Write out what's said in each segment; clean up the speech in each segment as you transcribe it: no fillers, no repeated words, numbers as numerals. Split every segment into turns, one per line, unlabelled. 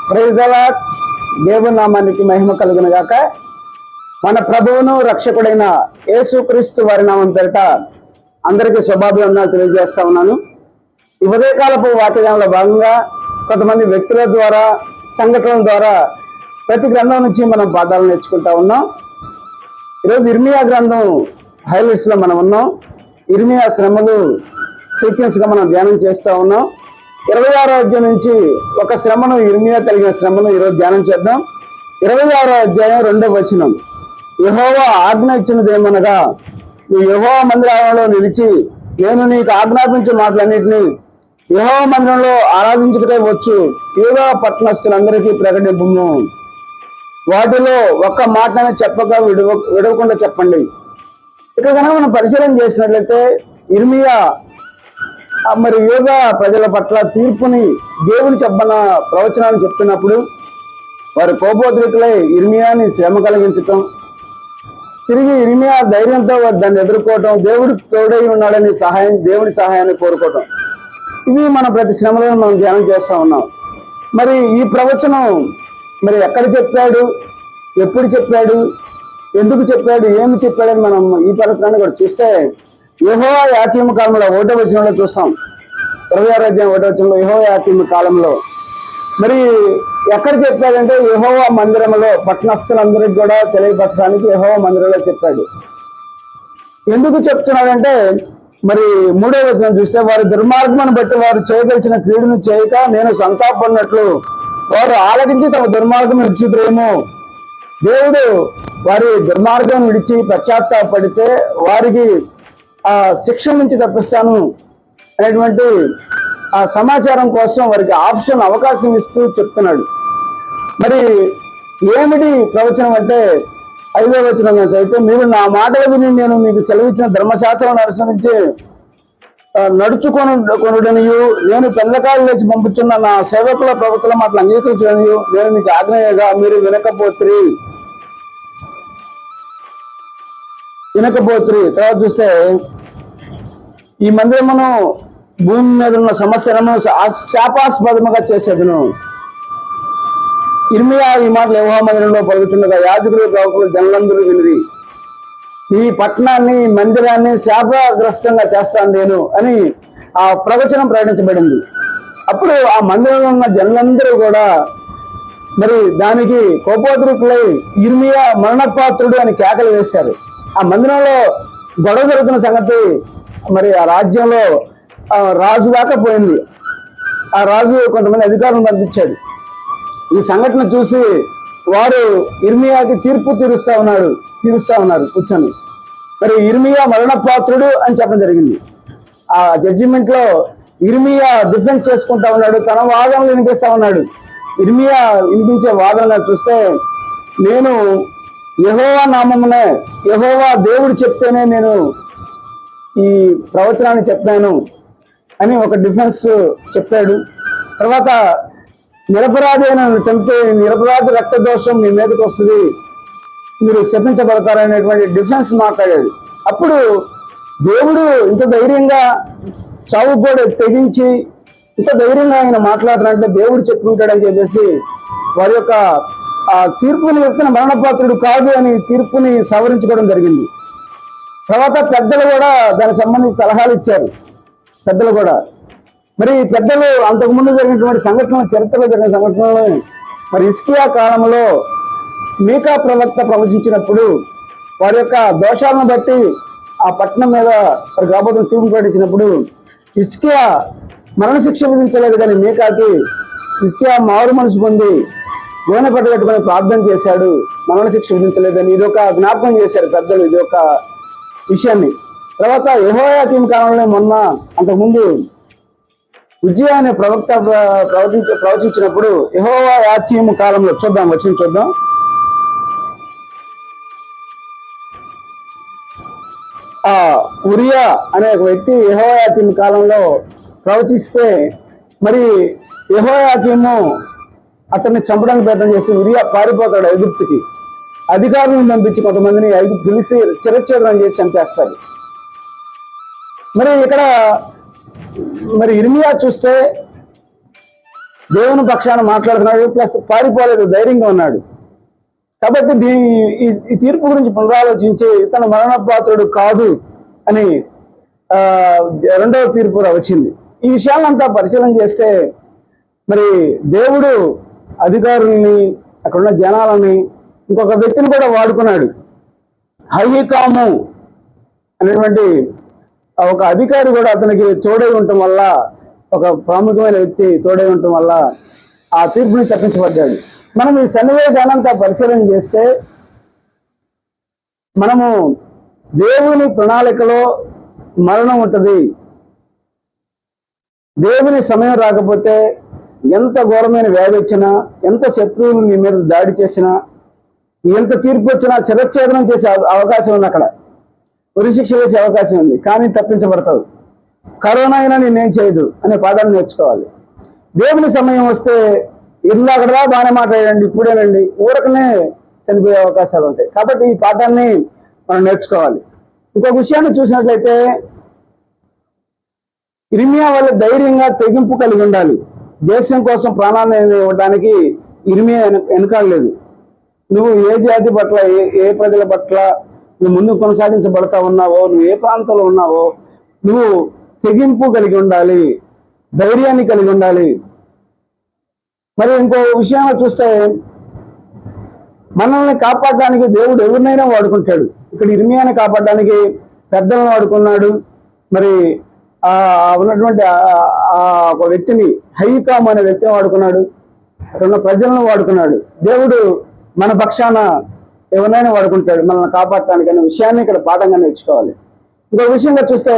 Praise the lord. దేవుని నామానికి మహిమ కలుగును గాక. మన ప్రభువును రక్షకుడైన యేసుక్రీస్తు వారి నామం పేరిట అందరికీ శుభాభివందనాలు తెలియజేస్తా ఉన్నాను. ఈ ఉదయకాలపు వాక్యంలో భాగంగా కొంతమంది వ్యక్తుల ద్వారా, సంఘటనల ద్వారా ప్రతి గ్రంథం నుంచి మనం పాఠాలు నేర్చుకుంటా ఉన్నాం. ఈరోజు ఇర్మియా గ్రంథం హైలైట్స్ లో మనం ఉన్నాం. ఇర్మియా శ్రమలు సీక్వెన్స్ గా మనం ధ్యానం చేస్తూ ఉన్నాం. 26వ అధ్యాయం నుంచి ఒక శ్రమను, ఇర్మియా కలిగిన శ్రమను ఈరోజు ధ్యానం చేద్దాం. 26వ అధ్యాయం 2వ వచనం. యెహోవా ఆజ్ఞ ఇచ్చినదేమనగా, నువ్వు యెహోవా మందిరంలో నిలిచి నేను నీకు ఆజ్ఞాపించే మాటలన్నింటినీ యెహోవా మందిరంలో ఆరాధించుటకై వచ్చు యూదా పట్టణస్తులందరికీ ప్రకటింపుము. వాటిలో ఒక్క మాటనే చెప్పక విడవకుండా చెప్పండి. ఇక్కడ కనుక మనం పరిశీలన చేసినట్లయితే ఇర్మియా మరి యూదా ప్రజల పట్ల తీర్పుని దేవుని చెప్పన ప్రవచనాన్ని చెప్తున్నప్పుడు వారు కోపోద్రికులై ఇర్మియాని శ్రమ కలిగించటం, తిరిగి ఇర్మియా ధైర్యంతో దాన్ని ఎదుర్కోవటం, దేవుడు తోడై ఉన్నాడని దేవుడి సహాయాన్ని కోరుకోవటం, ఇవి మన ప్రతి శ్రమలో మనం ధ్యానం చేస్తూ ఉన్నాం. మరి ఈ ప్రవచనం మరి ఎక్కడ చెప్పాడు, ఎప్పుడు చెప్పాడు, ఎందుకు చెప్పాడు, ఏమి చెప్పాడని మనం ఈ పథకాన్ని కూడా చూస్తే యెహోవా యాకీము కాలంలో 1వ వచనంలో చూస్తాం. 26వ అధ్యాయం 1వ వచనంలో యెహోవా యాకీము కాలంలో మరి ఎక్కడ చెప్పాడంటే యెహోవా మందిరంలో పట్టణస్థులందరికీ కూడా తెలియపరచడానికి యెహోవా మందిరంలో చెప్పాడు. ఎందుకు చెప్తున్నాడంటే మరి 3వ వచనం చూస్తే వారి దుర్మార్గమును బట్టి వారు చేయదలిచిన క్రీడును చేయక నేను సంతాపడినట్లు వారు ఆలకించి తమ దుర్మార్గం విడిచిపోయేమో. దేవుడు వారి దుర్మార్గం విడిచి పశ్చాత్తాపడితే వారికి ఆ శిక్ష నుంచి తప్పిస్తాను అనేటువంటి ఆ సమాచారం కోసం వారికి ఆప్షన్, అవకాశం ఇస్తూ చెప్తున్నాడు. మరి ఏమిటి ప్రవచనం అంటే 5వ వచనం చదివితే, మీరు నా మాటలు విని నేను మీకు సెలవిచ్చిన ధర్మశాస్త్రం అనుసరించి నడుచుకొనుడనియు నేను పెద్దకాలు లేచి పంపుతున్న నా సేవకుల ప్రవక్తల మాటలు అంగీకరించడనియు నేను మీకు ఆజ్ఞగా మీరు వినకపోతురి. తర్వాత చూస్తే ఈ మందిరమును భూమి మీద ఉన్న సమస్యలను శాపాస్పదముగా చేసేదను. ఇర్మియా ఈ మాటలు యెహోవా మందిరంలో పలుకుతుండగా యాజకులు, ప్రవక్తలు, జనులందరూ వినిరి. ఈ పట్టణాన్ని, మందిరాన్ని శాపగ్రస్తంగా చేస్తాను నేను అని ఆ ప్రవచనం ప్రకటించబడింది. అప్పుడు ఆ మందిరంలో ఉన్న జనులందరూ కూడా మరి దానికి కోపోద్రికులై ఇర్మియా మరణపాత్రుడు అని కేకలు వేశారు. ఆ మందిరంలో గొడవ జరుగుతున్న సంగతి మరి ఆ రాజ్యంలో రాజు దాకా పోయింది. ఆ రాజు కొంతమంది అధికారులను పంపించాడు. ఈ సంఘటన చూసి వారు ఇర్మియాకి తీర్పు తీరుస్తా ఉన్నారు కూర్చొని. మరి ఇర్మియా మరణపాత్రుడు అని చెప్పడం జరిగింది. ఆ జడ్జిమెంట్ లో ఇర్మియా డిఫెన్స్ చేసుకుంటా ఉన్నాడు, తన వాదనలు వినిపిస్తా ఉన్నాడు. ఇర్మియా వినిపించే వాదన చూస్తే, నేను యెహోవా నామమునే, యెహోవా దేవుడు చెప్తేనే నేను ఈ ప్రవచనాన్ని చెప్పాను అని ఒక డిఫెన్స్ చెప్పాడు. తర్వాత నిరపరాధి అయిన చంపే నిరపరాధి రక్త దోషం మీ మీదకి వస్తుంది, మీరు శపించబడతారనేటువంటి డిఫెన్స్ మాట్లాడాడు. అప్పుడు దేవుడు ఇంత ధైర్యంగా చావు కూడా తెగించి ఇంత ధైర్యంగా ఆయన మాట్లాడుతారంటే దేవుడు చెప్పుకుంటాడని చెప్పేసి వారి యొక్క ఆ తీర్పుని వేస్తున్న మరణపాత్రుడు కాదు అని తీర్పుని సవరించుకోవడం జరిగింది. తర్వాత పెద్దలు కూడా దానికి సంబంధించి సలహాలు ఇచ్చారు. పెద్దలు కూడా మరి పెద్దలు అంతకుముందు జరిగినటువంటి సంఘటనలు, చరిత్రలో జరిగిన సంఘటనలు, మరి హిజ్కియా కాలంలో మీకా ప్రవక్త ప్రవచించినప్పుడు వారి యొక్క దోషాలను బట్టి ఆ పట్టణం మీద వారి కాబోతున్న తీర్పు ప్రకటించినప్పుడు హిజ్కియా మరణశిక్ష విధించలేదు, కానీ మీకాకి హిజ్కియా మారు మనసు పొంది గోనె పట్టు కట్టుకొని ప్రార్థన చేశాడు, మరణశిక్ష విధించలేదని ఇదొక జ్ఞాపకం చేశారు పెద్దలు, ఇది ఒక విషయాన్ని. తర్వాత యెహోయాకీము కాలంలో మొన్న అంతకుముందు ఉజ్జియా అనే ప్రవక్త ప్రవచించినప్పుడు యెహోయాకీము కాలంలో చూద్దాం. ఆ ఉరియా అనే ఒక వ్యక్తి యెహోయాకీము కాలంలో ప్రవచిస్తే మరి యెహోయాకీము అతన్ని చంపడానికి ప్రయత్నం చేసి ఉరియా పారిపోతాడు ఐగుప్తుకి. అధికారులను పంపించి కొంతమందిని పిలిచి చిరచ్ఛేదనం చేసి చంపేస్తాడు. మరి ఇక్కడ మరి ఇర్మియా చూస్తే దేవుని పక్షాన మాట్లాడుతున్నాడు, ప్లస్ పారిపోలేదు, ధైర్యంగా ఉన్నాడు. కాబట్టి ఈ తీర్పు గురించి పునరాలోచించి తన మరణపాత్రుడు కాదు అని రెండవ తీర్పు వచ్చింది. ఈ విషయాలంతా పరిశీలన చేస్తే మరి దేవుడు అధికారుల్ని, అక్కడున్న జనాలని, ఇంకొక వ్యక్తిని కూడా వాడుకున్నాడు. హయీకాము అనేటువంటి ఒక అధికారి కూడా అతనికి తోడై ఉండటం వల్ల, ఒక ప్రాముఖ్యమైన వ్యక్తి తోడై ఉండటం వల్ల ఆ తీర్పుని తప్పించబడ్డాడు. మనం ఈ సన్నివేశాలంతా పరిశీలన చేస్తే మనము దేవుని ప్రణాళికలో మరణం ఉంటుంది. దేవుని సమయం రాకపోతే ఎంత ఘోరమైన వ్యాధి వచ్చినా, ఎంత శత్రువులు నీ మీద దాడి చేసినా, ఎంత తీర్పు వచ్చినా శిరచ్ఛేదనం చేసే అవకాశం ఉంది, అక్కడ ఉరిశిక్ష వేసే అవకాశం ఉంది. కానీ తప్పించబడతావు. కరోనా అయినా నేనేం చేయదు అనే పాఠాన్ని నేర్చుకోవాలి. దేవుని సమయం వస్తే ఇందాకడా బాగానే మాట్లాడండి, ఇప్పుడేనండి, ఊరకనే చనిపోయే అవకాశాలు ఉంటాయి. కాబట్టి ఈ పాఠాన్ని మనం నేర్చుకోవాలి. ఇంకొక విషయాన్ని చూసినట్లయితే ఇర్మియా వల్ల ధైర్యంగా తెగింపు కలిగి ఉండాలి. దేశం కోసం ప్రాణాన్ని ఇవ్వడానికి ఇర్మియా వెనకాడలేదు. నువ్వు ఏ జాతి పట్ల, ఏ ప్రజల పట్ల నువ్వు ముందు కొనసాగించబడతా ఉన్నావో, నువ్వు ఏ ప్రాంతంలో ఉన్నావో, నువ్వు తెగింపు కలిగి ఉండాలి, ధైర్యాన్ని కలిగి ఉండాలి. మరి ఇంకో విషయంలో చూస్తే మనల్ని కాపాడడానికి దేవుడు ఎవరినైనా వాడుకుంటాడు. ఇక్కడ ఇర్మియాని కాపాడడానికి పెద్దలను వాడుకున్నాడు. మరి ఉన్నటువంటి ఒక వ్యక్తిని, హయీకాము అనే వ్యక్తిని వాడుకున్నాడు. అక్కడ ప్రజలను వాడుకున్నాడు. దేవుడు మన పక్షాన ఎవరినైనా వాడుకుంటాడు మనల్ని కాపాడటానికి అనే విషయాన్ని ఇక్కడ పాఠంగా నేర్చుకోవాలి. ఇంకొక విషయంగా చూస్తే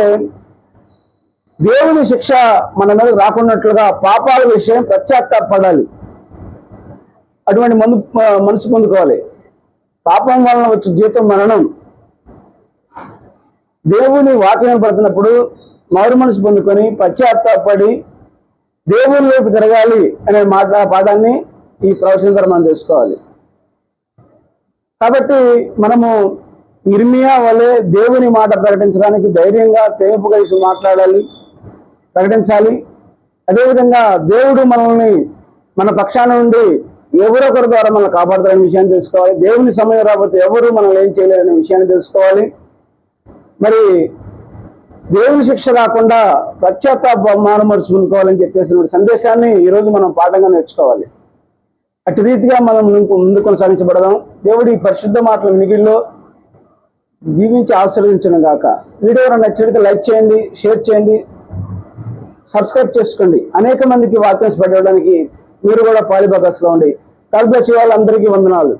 దేవుని శిక్ష మన మీద రాకున్నట్లుగా పాపాల విషయం పశ్చాత్తాపడాలి. అటువంటి మనసు పొందుకోవాలి. పాపం వలన వచ్చే జీతం మరణం. దేవుని వాక్యం పడుతున్నప్పుడు మారు మనసు పొందుకొని పశ్చాత్తాపడి దేవుని వైపు తిరగాలి అనే పాఠాన్ని ఈ ప్రవచనం ద్వారా మనం తెలుసుకోవాలి. కాబట్టి మనము ఇర్మియా వలె దేవుని మాట ప్రకటించడానికి ధైర్యంగా తెగింపు కలిసి మాట్లాడాలి, ప్రకటించాలి. అదేవిధంగా దేవుడు మనల్ని మన పక్షాన నుండి ఎవరొకరి ద్వారా మనల్ని కాపాడుతారనే విషయాన్ని తెలుసుకోవాలి. దేవుని సమయం రాకపోతే ఎవరు మనల్ని ఏం చేయలేరనే విషయాన్ని తెలుసుకోవాలి. మరి దేవుని శిక్ష రాకుండా పశ్చాత్తాప మానమరుచు పొందుకోవాలని చెప్పేసిన సందేశాన్ని ఈరోజు మనం పాఠంగా నేర్చుకోవాలి. అటు రీతిగా మనం ముందు కొనసాగించబడదాం. దేవుడి పరిశుద్ధ మాటల వినికిడిలో దీవించి ఆశీర్వదించను గాక. వీడియో నచ్చినట్లయితే లైక్ చేయండి, షేర్ చేయండి, సబ్స్క్రైబ్ చేసుకోండి. అనేక మందికి వాక్యం స్ప్రెడ్ అవ్వడానికి మీరు కూడా పాలిభాగస్లో ఉండి. God bless you all. అందరికీ వందనాలు.